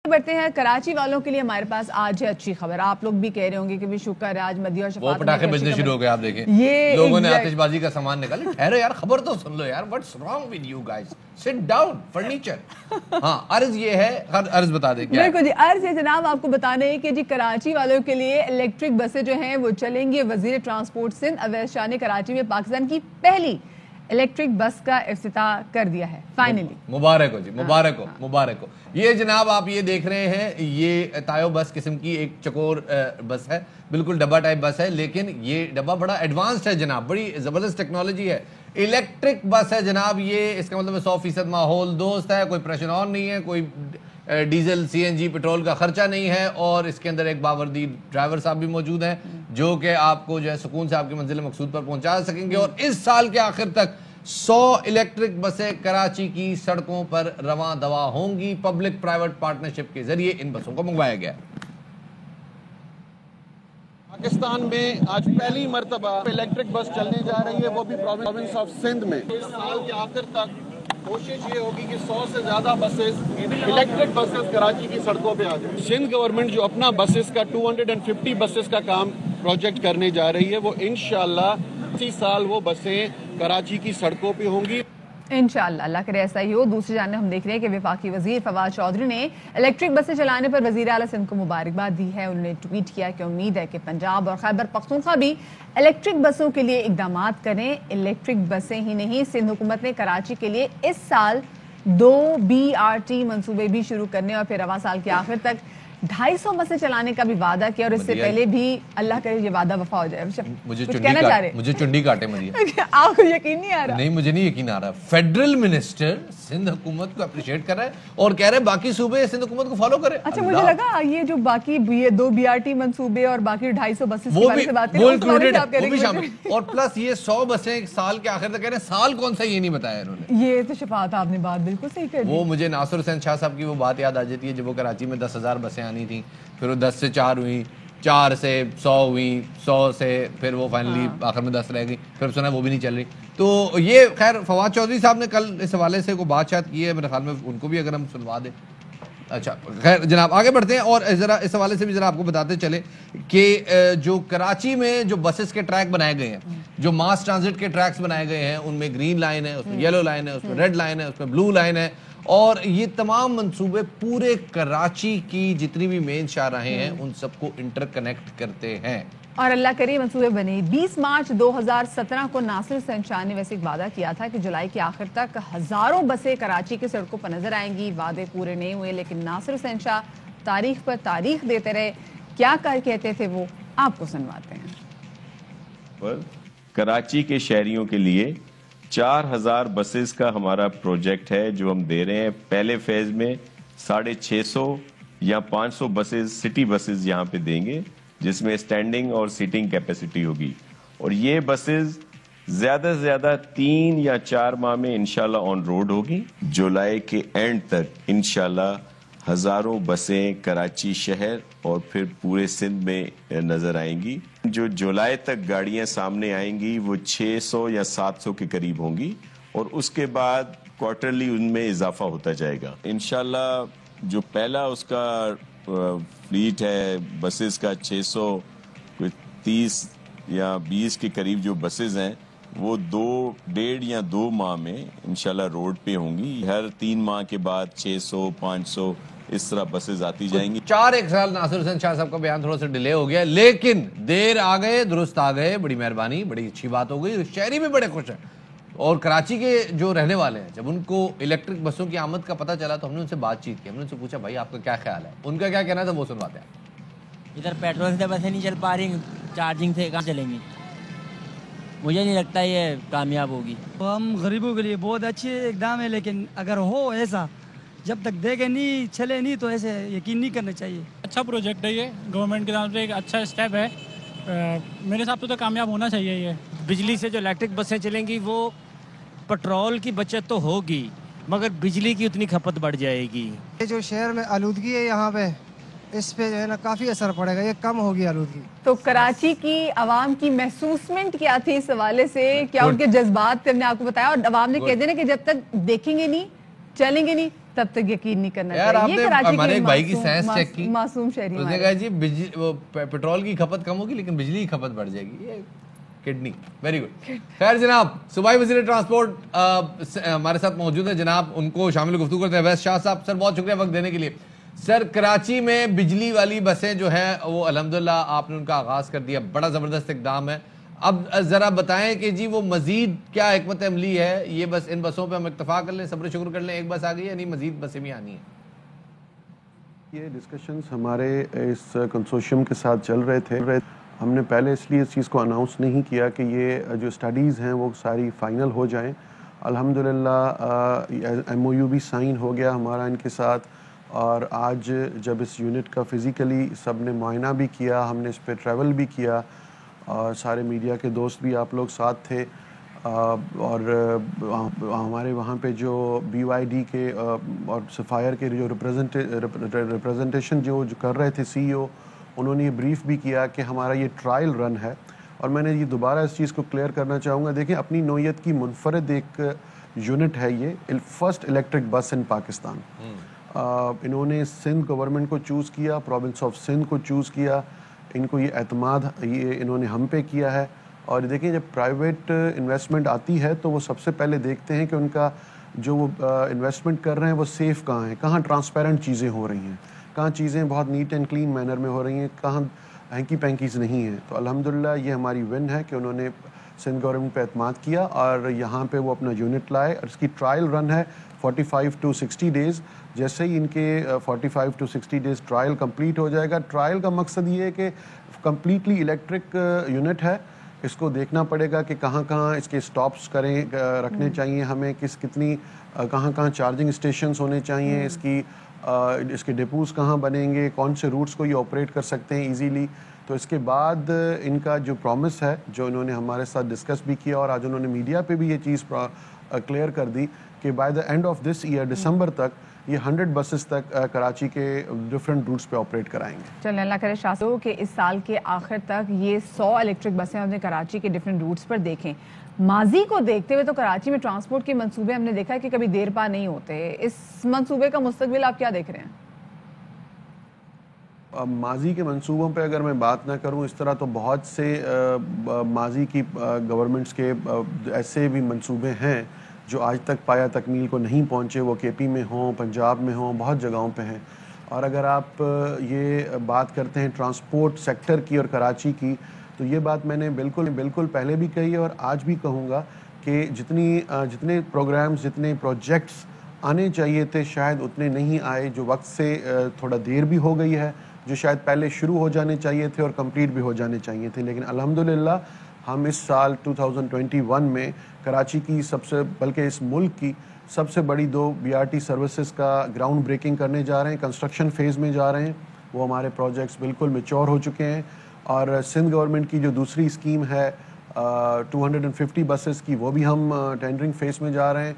بڑھتے ہیں کراچی والوں کے لیے ہمارے پاس آج ہے اچھی خبر. آپ لوگ بھی کہہ رہے ہوں گے کہ بھی شکر ہے آج مدی اور شفاعت وہ پٹاخے بجنے شروع ہو گئے. آپ دیکھیں لوگوں نے آتش بازی کا سامان نکالا. ٹھہرو یار, خبر تو سن لو یار. What's wrong with you guys? Sit down, furniture. ہاں عرض یہ ہے, عرض بتا دیں کیا ہے. بالکل جی, عرض ہے جناب آپ کو بتانا ہے کہ جی کراچی والوں کے لیے الیکٹرک بسیں جو ہیں وہ چلیں گی. وزیر ٹرانسپورٹ سندھ اویس شاہ نے کراچی میں پاکستان کی پہلی الیکٹرک بس کا افتتاح کر دیا ہے فائنلی. مبارک ہو جی, مبارک ہو, مبارک ہو. یہ جناب آپ یہ دیکھ رہے ہیں, یہ تایو بس قسم کی ایک چکور بس ہے, بالکل ڈبہ ٹائپ بس ہے, لیکن یہ ڈبہ بڑا ایڈوانسڈ ہے جناب, بڑی زبردست ٹیکنالوجی ہے. الیکٹرک بس ہے جناب یہ, اس کا مطلب 100% ماحول دوست ہے, کوئی پریشر آن نہیں ہے, کوئی diesel C N G petrol کا خرچہ نہیں ہے, اور اس کے اندر ایک باوردی ڈرائیور صاحب بھی موجود ہیں جو کہ آپ کو جو ہے سکون سے آپ کی منزل مقصود پر پہنچا سکیں گے. اور اس سال کے آخر تک 100 الیکٹرک بسیں کراچی کی سڑکوں پر رواں دواں ہوں گی. پبلک پرائیویٹ پارٹنرشپ کے ذریعے ان بسوں کو منگوایا گیا. پاکستان میں آج پہلی مرتبہ الیکٹرک بس چلنے جا رہی ہے, وہ بھی پروونس آف سندھ میں. اس سال کے آخر تک کوشش یہ ہوگی کہ 100 سے زیادہ بسز الیکٹرک بسز کراچی کی سڑکوں پہ آ جائیں. سندھ گورنمنٹ جو اپنا بسز کا 250 بسز کا کام پروجیکٹ کرنے جا رہی ہے, وہ انشاءاللہ اسی سال وہ بسیں کراچی کی سڑکوں پہ ہوں گی انشاءاللہ. اللہ کرے ایسا ہی ہو. دوسری جانب ہم دیکھ رہے ہیں کہ وفاقی وزیر فواد چودھری نے الیکٹرک بسیں چلانے پر وزیر اعلیٰ سندھ کو مبارکباد دی ہے. انہوں نے ٹویٹ کیا کہ امید ہے کہ پنجاب اور خیبر پختونخوا بھی الیکٹرک بسوں کے لیے اقدامات کریں. الیکٹرک بسیں ہی نہیں, سندھ حکومت نے کراچی کے لیے اس سال 2 BRT منصوبے بھی شروع کرنے اور پھر رواں سال کے آخر تک 250 بسیں چلانے کا بھی وعدہ کیا. اور اس سے پہلے بھی اللہ کرے یہ وعدہ وفا ہو جائے. مجھے چنڈی کاٹے مدیہ. آپ کو یقین نہیں آ رہا؟ نہیں, مجھے نہیں یقین آ رہا. فیڈرل منسٹر سندھ حکومت کو اپریشیٹ کر رہا ہے اور کہہ رہے ہیں باقی صوبے سندھ حکومت کو فالو کرے. اچھا مجھے لگا یہ جو باقی 2 BRT منصوبے اور باقی 250 بسیں وہ انکلوڈیڈ وہ بھی شامل. اور پلس یہ 100 بسیں سال کے آخر تک کہہ رہے ہیں. سال کون سا یہ نہیں بتایا انہوں نے. یہ تو شفاعت آپ نے بات بالکل صحیح کر دی. وہ مجھے ناصر حسین شاہ صاحب کی وہ بات یاد آ جاتی ہے جب وہ کراچی میں 10,000 بسیں آنی تھیں, پھر وہ 10 سے 4 ہوئیں, 4 سے 100 ہوئیں, 100 سے پھر وہ فائنلی آخر میں 10 رہ گئی, پھر سنا وہ بھی نہیں چل رہی. تو یہ خیر فواد چودھری صاحب نے کل اس حوالے سے کوئی بات شاید کی ہے, میرے خیال میں ان کو بھی اگر ہم سنوا دیں. اچھا خیر جناب آگے بڑھتے ہیں اور ذرا اس حوالے سے بھی ذرا آپ کو بتاتے چلے کہ جو کراچی میں جو بسز کے ٹریک بنائے گئے ہیں, جو ماس ٹرانزٹ کے ٹریکس بنائے گئے ہیں, ان میں گرین لائن ہے, اس میں یلو لائن ہے, اس میں ریڈ لائن ہے, اس میں بلو لائن ہے, اور یہ تمام منصوبے پورے کراچی کی جتنی بھی مین شاہراہیں ہیں ان سب کو انٹر کنیکٹ کرتے ہیں. اور اللہ کرے منصوبے بنے. 20 مارچ 2017 کو ناصر حسین شاہ نے ویسے ایک وعدہ کیا تھا کہ جولائی کے آخر تک ہزاروں بسیں کراچی کی سڑکوں پر نظر آئیں گی. وعدے پورے نہیں ہوئے, لیکن ناصر حسین شاہ تاریخ پر تاریخ دیتے رہے. کیا کہتے تھے وہ آپ کو سنواتے ہیں. کراچی کے شہریوں کے لیے 4,000 بسز کا ہمارا پروجیکٹ ہے جو ہم دے رہے ہیں. پہلے فیز میں 650 یا 500 بسز سٹی بسز یہاں پہ دیں گے, جس میں اسٹینڈنگ اور سیٹنگ کیپیسٹی ہوگی. اور یہ بسز زیادہ سے زیادہ 3 یا 4 ماہ میں انشاءاللہ آن روڈ ہوگی. جولائی کے اینڈ تک انشاءاللہ ہزاروں بسیں کراچی شہر اور پھر پورے سندھ میں نظر آئیں گی. جو جولائی تک گاڑیاں سامنے آئیں گی وہ 600 یا 700 کے قریب ہوں گی, اور اس کے بعد کوارٹرلی ان میں اضافہ ہوتا جائے گا انشاءاللہ. جو پہلا اس کا فلیٹ ہے بسز کا 630 یا 20 کے قریب جو بسز ہیں وہ 1.5 یا 2 ماہ میں انشاءاللہ روڈ پہ ہوں گی. ہر 3 ماہ کے بعد 600 500 اس طرح بسز آتی جائیں گی. 4 سال ناصر حسین شاہ صاحب کا بیان تھوڑا سا ڈیلے ہو گیا, لیکن دیر آ گئے درست آ گئے. بڑی مہربانی, بڑی اچھی بات ہو گئی. شہری بھی بڑے خوش ہیں, اور کراچی کے جو رہنے والے ہیں جب ان کو الیکٹرک بسوں کی آمد کا پتہ چلا تو ہم نے ان سے بات چیت کی. ہم نے ان سے پوچھا بھائی آپ کا کیا خیال ہے, ان کا کیا کہنا تھا وہ سنواتے ہیں. ادھر پیٹرول سے بسیں نہیں چل پا رہی, چارجنگ سے کہاں چلیں گی. مجھے نہیں لگتا یہ کامیاب ہوگی. ہم غریبوں کے لیے بہت اچھے اقدام ہے, لیکن اگر ہو ایسا جب تک دیکھے نہیں چلے نہیں تو ایسے یقین نہیں کرنا چاہیے. اچھا پروجیکٹ ہے یہ, گورنمنٹ کی طرف سے ایک اچھا اسٹیپ ہے. میرے حساب سے تو کامیاب ہونا چاہیے یہ. بجلی سے جو الیکٹرک بسیں چلیں گی وہ پٹرول کی بچت تو ہوگی, مگر بجلی کی اتنی کھپت بڑھ جائے گی. یہ جو شہر میں آلودگی ہے یہاں پہ, اس پہ جو ہے نا کافی اثر پڑے گا, یہ کم ہوگی آلودگی. تو کراچی کی عوام کی محسوسمنٹ کیا تھی اس حوالے سے, کیا ان کے جذبات تھے, ہم نے آپ کو بتایا. اور عوام نے کہہ دینا کہ جب تک دیکھیں گے نہیں, چلیں گے نہیں, تب تک یقین نہیں کرنا یار آپ چاہیے. نے ہمارے ایک بھائی کی سائنس چیک کی, معصوم شہری اس نے کہا جی پیٹرول کی کھپت کم ہوگی لیکن بجلی کی کھپت بڑھ جائے گی. یہ کڈنی. Very good. خیر جناب, صوبائی وزیر ٹرانسپورٹ ہمارے ساتھ موجود ہے جناب, ان کو شامل گفتگو کرتے ہیں. ویس شاہ صاحب, سر بہت شکریہ وقت دینے کے لیے. سر کراچی میں بجلی والی بسیں جو ہیں وہ الحمدللہ آپ نے ان کا آغاز کر دیا, بڑا زبردست اقدام ہے. اب ذرا بتائیں کہ جی وہ مزید کیا حکمت عملی ہے, یہ بس ان بسوں پہ ہم اکتفا کر لیں, صبر شکر کر لیں, ایک بس آ گئی ہے, نہیں مزید بسیں بھی آنی ہیں؟ یہ ڈسکشنز ہمارے اس کنسورشیم کے ساتھ چل رہے تھے. ہم نے پہلے اس لیے اس چیز کو اناؤنس نہیں کیا کہ یہ جو اسٹڈیز ہیں وہ ساری فائنل ہو جائیں. الحمدللہ ایم او یو بھی سائن ہو گیا ہمارا ان کے ساتھ, اور آج جب اس یونٹ کا فزیکلی سب نے معائنہ بھی کیا, ہم نے اس پہ ٹریول بھی کیا, اور سارے میڈیا کے دوست بھی آپ لوگ ساتھ تھے, اور ہمارے وہاں پہ جو بی وائی ڈی کے اور سفائر کے جو ریپرزنٹیشن جو کر رہے تھے سی ای او, انہوں نے یہ بریف بھی کیا کہ ہمارا یہ ٹرائل رن ہے. اور میں نے یہ دوبارہ اس چیز کو کلیئر کرنا چاہوں گا, دیکھیں اپنی نوعیت کی منفرد ایک یونٹ ہے یہ, فرسٹ الیکٹرک بس ان پاکستان. انہوں نے سندھ گورنمنٹ کو چوز کیا, پروونس آف سندھ کو چوز کیا, ان کو یہ اعتماد یہ انہوں نے ہم پہ کیا ہے. اور دیکھیں جب پرائیویٹ انویسٹمنٹ آتی ہے تو وہ سب سے پہلے دیکھتے ہیں کہ ان کا جو وہ انویسٹمنٹ کر رہے ہیں وہ سیف کہاں ہے, کہاں ٹرانسپیرنٹ چیزیں ہو رہی ہیں, کہاں چیزیں بہت نیٹ اینڈ کلین مینر میں ہو رہی ہیں, کہاں ہینکی پینکیز نہیں ہیں. تو الحمدللہ یہ ہماری ون ہے کہ انہوں نے سندھ گورنمنٹ پہ اعتماد کیا اور یہاں پہ وہ اپنا یونٹ لائے, اور اس کی ٹرائل رن ہے 45 to 60 days. جیسے ہی ان کے 45 to 60 days ٹرائل کمپلیٹ ہو جائے گا, ٹرائل کا مقصد یہ ہے کہ کمپلیٹلی الیکٹرک یونٹ ہے, اس کو دیکھنا پڑے گا کہ کہاں کہاں اس کے سٹاپس رکھنے چاہیے ہمیں, کتنی کہاں کہاں چارجنگ اسٹیشنز ہونے چاہیے, اس کے ڈپوز کہاں بنیں گے, کون سے روٹس کو یہ آپریٹ کر سکتے ہیں ایزیلی. تو اس کے بعد ان کا جو پرومس ہے جو انہوں نے ہمارے ساتھ ڈسکس بھی کیا, اور آج انہوں نے میڈیا پہ بھی یہ چیز کلیئر کر دی کہ by the end of this year دسمبر تک یہ 100 بسز تک کراچی کے ڈفرینٹ روٹس پہ آپریٹ کرائیں گے. چلیں اللہ کرے شاہ کہ اس سال کے آخر تک یہ 100 الیکٹرک بسیں ہم نے کراچی کے ڈفرینٹ روٹس پر دیکھیں. ماضی کو دیکھتے ہوئے تو کراچی میں ٹرانسپورٹ کے منصوبے ہم نے دیکھا کہ کبھی دیر پا نہیں ہوتے. اس منصوبے کا مستقبل آپ کیا دیکھ رہے ہیں؟ ماضی کے منصوبوں پہ اگر میں بات نہ کروں, اس طرح تو بہت سے ماضی کی گورنمنٹس کے ایسے بھی منصوبے ہیں جو آج تک پایا تکمیل کو نہیں پہنچے, وہ کے پی میں ہوں, پنجاب میں ہوں, بہت جگہوں پہ ہیں. اور اگر آپ یہ بات کرتے ہیں ٹرانسپورٹ سیکٹر کی اور کراچی کی, تو یہ بات میں نے بالکل پہلے بھی کہی ہے اور آج بھی کہوں گا کہ جتنے پروگرامز, جتنے پروجیکٹس آنے چاہیے تھے شاید اتنے نہیں آئے, جو وقت سے تھوڑا دیر بھی ہو گئی ہے, جو شاید پہلے شروع ہو جانے چاہیے تھے اور کمپلیٹ بھی ہو جانے چاہیے تھے. لیکن الحمدللہ ہم اس سال 2021 میں کراچی کی بلکہ اس ملک کی سب سے بڑی 2 BRT سروسز کا گراؤنڈ بریکنگ کرنے جا رہے ہیں, کنسٹرکشن فیز میں جا رہے ہیں. وہ ہمارے پروجیکٹس بالکل میچور ہو چکے ہیں. اور سندھ گورنمنٹ کی جو دوسری اسکیم ہے 250 بسز کی, وہ بھی ہم ٹینڈرنگ فیز میں جا رہے ہیں.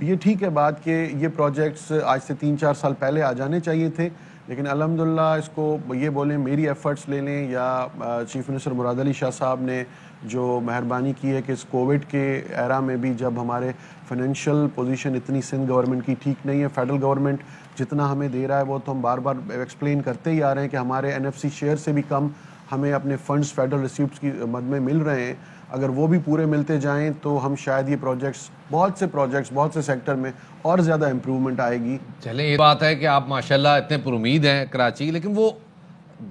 یہ ٹھیک ہے بات کہ یہ پروجیکٹس آج سے 3-4 سال پہلے آ جانے چاہیے تھے, لیکن الحمدللہ اس کو یہ بولیں میری ایفرٹس لے لیں یا چیف منسٹر مراد علی شاہ صاحب نے جو مہربانی کی ہے کہ اس کووڈ کے ایرا میں بھی جب ہمارے فائنینشیل پوزیشن اتنی سندھ گورنمنٹ کی ٹھیک نہیں ہے, فیڈرل گورنمنٹ جتنا ہمیں دے رہا ہے وہ تو ہم بار بار ایکسپلین کرتے ہی آ رہے ہیں کہ ہمارے NFC شیئر سے بھی کم ہمیں اپنے فنڈز فیڈرل ریسیپٹس کی مد میں مل رہے ہیں. اگر وہ بھی پورے ملتے جائیں تو ہم شاید یہ بہت سے سیکٹر میں اور زیادہ امپروومنٹ آئے گی. چلیں یہ بات ہے کہ آپ ماشاءاللہ اتنے پر امید ہیں کراچی, لیکن وہ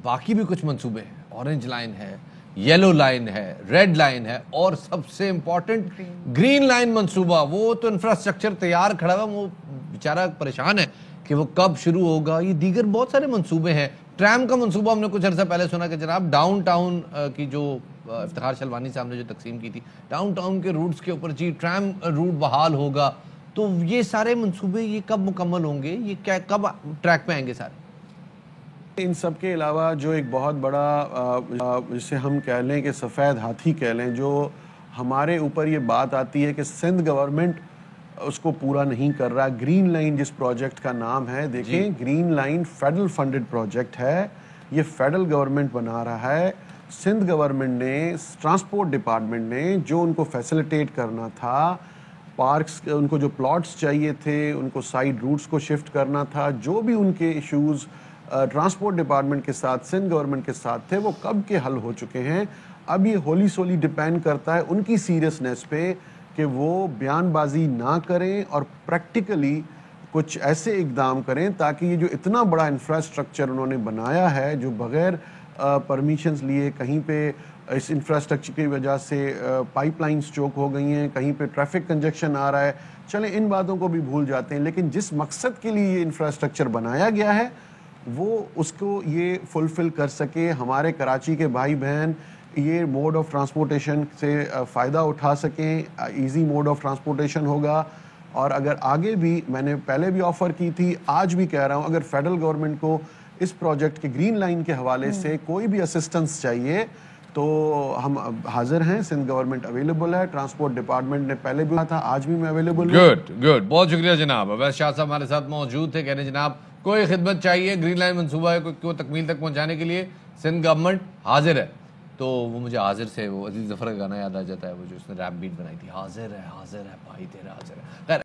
باقی بھی کچھ منصوبے ہیں, اورنج لائن ہے, یلو لائن ہے, ریڈ لائن ہے, اور سب سے امپورٹنٹ گرین لائن منصوبہ. وہ تو انفراسٹرکچر تیار کھڑا ہوا, وہ بیچارہ پریشان ہے کہ وہ کب شروع ہوگا. یہ دیگر بہت سارے منصوبے ہیں. ٹرام کا منصوبہ ہم نے کچھ عرصہ پہلے سنا کہ جناب ڈاؤن ٹاؤن کی جو افتخار شلوانی صاحب نے جو تقسیم کی تھی, ڈاؤن ٹاؤن کے روٹس کے اوپر جی ٹرام روٹ بحال ہوگا. تو یہ سارے منصوبے یہ کب مکمل ہوں گے, یہ کب ٹریک پہ آئیں گے سارے؟ ان سب کے علاوہ جو ایک بہت بڑا جسے ہم کہہ لیں کہ سفید ہاتھی کہہ لیں, جو ہمارے اوپر یہ بات آتی ہے کہ سندھ گورنمنٹ اس کو پورا نہیں کر رہا. گرین لائن جس پروجیکٹ کا نام ہے, دیکھیں green line federal funded project ہے, یہ فیڈرل گورنمنٹ بنا رہا ہے. سندھ گورنمنٹ نے, ٹرانسپورٹ ڈپارٹمنٹ نے جو ان کو فیسیلیٹیٹ کرنا تھا پارکس ان کو جو پلاٹس چاہیے تھے ان کو سائڈ روٹس کو شفٹ کرنا تھا, جو بھی ان کے ایشوز ٹرانسپورٹ ڈپارٹمنٹ کے ساتھ سندھ گورنمنٹ کے ساتھ تھے وہ کب کے حل ہو چکے ہیں. اب یہ ہولی سولی ڈپینڈ کرتا ہے ان کی سیریسنیس پہ کہ وہ بیان بازی نہ کریں اور پریکٹیکلی کچھ ایسے اقدام کریں تاکہ یہ جو اتنا بڑا انفراسٹرکچر انہوں نے بنایا ہے جو بغیر پرمیشنز لیے, کہیں پہ اس انفراسٹرکچر کی وجہ سے پائپ لائنز چوک ہو گئی ہیں, کہیں پہ ٹریفک کنجیکشن آ رہا ہے, چلیں ان باتوں کو بھی بھول جاتے ہیں, لیکن جس مقصد کے لیے یہ انفراسٹرکچر بنایا گیا ہے وہ اس کو یہ فلفل کر سکے, ہمارے کراچی کے بھائی بہن یہ موڈ آف ٹرانسپورٹیشن سے فائدہ اٹھا سکیں, ایزی موڈ آف ٹرانسپورٹیشن ہوگا. اور اگر آگے بھی, میں نے پہلے بھی آفر کی تھی, آج بھی کہہ رہا ہوں, اگر فیڈرل گورنمنٹ کو اس پروجیکٹ کے گرین لائن کے حوالے سے کوئی بھی اسسٹنس چاہیے تو ہم حاضر ہیں. سندھ گورنمنٹ اویلیبل ہے, ٹرانسپورٹ ڈپارٹمنٹ نے پہلے بھی کہا تھا, آج بھی میں اویلیبل ہوں. گڈ, بہت شکریہ جناب. اویس شاہ صاحب ہمارے ساتھ موجود تھے, کہہ رہے ہیں جناب کوئی خدمت چاہیے گرین لائن منصوبہ کو تکمیل تک پہنچانے کے لیے سندھ گورنمنٹ حاضر ہے. تو وہ مجھے حاضر سے وہ عزیز ظفر کا گانا یاد آ جاتا ہے, وہ جو اس نے ریپ بیٹ بنائی تھی, حاضر ہے بھائی تیرا حاضر ہے. خیر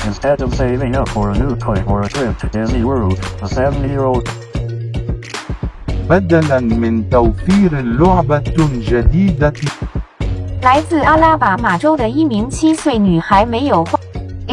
Instead of saving up for a new toy or a trip to Disney World, a 70-year-old بدلاً من توفير لعبة جديدة 来自阿拉巴马州的一名7岁女孩没有花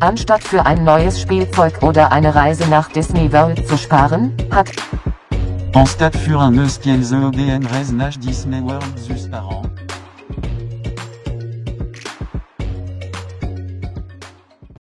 Anstatt für ein neues Spielzeug oder eine Reise nach Disney World zu sparen, hat Anstatt für un neues Spielzeug oder eine Reise nach Disney World zu sparen,